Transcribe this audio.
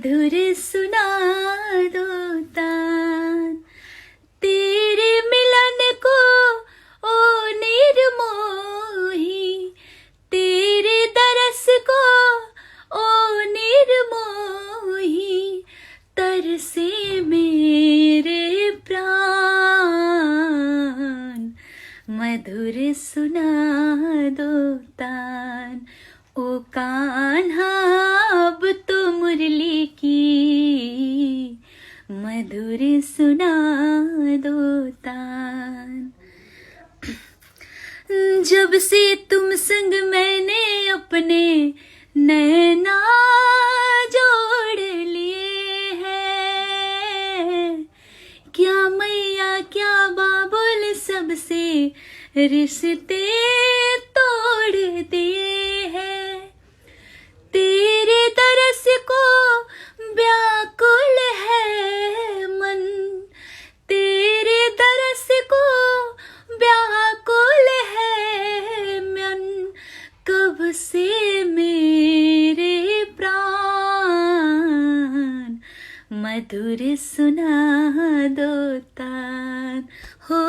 मधुर सुना दो तान। तेरे मिलन को ओ निर्मोही, तेरे दरस को ओ निर्मोही, तरसे मेरे प्राण। मधुर सुना दो तान। ओ कान्हा अब तो मुरली की मधुर सुना दो तान। जब से तुम संग मैंने अपने नैना जोड़ लिए हैं, क्या मैया क्या बाबुल सबसे रिश्ते तोड़ दिए हैं। तेरे दरस को व्याकुल है मन, तेरे दरस को व्याकुल है मन, कब से मेरे प्राण। मधुर सुना दो तान हो।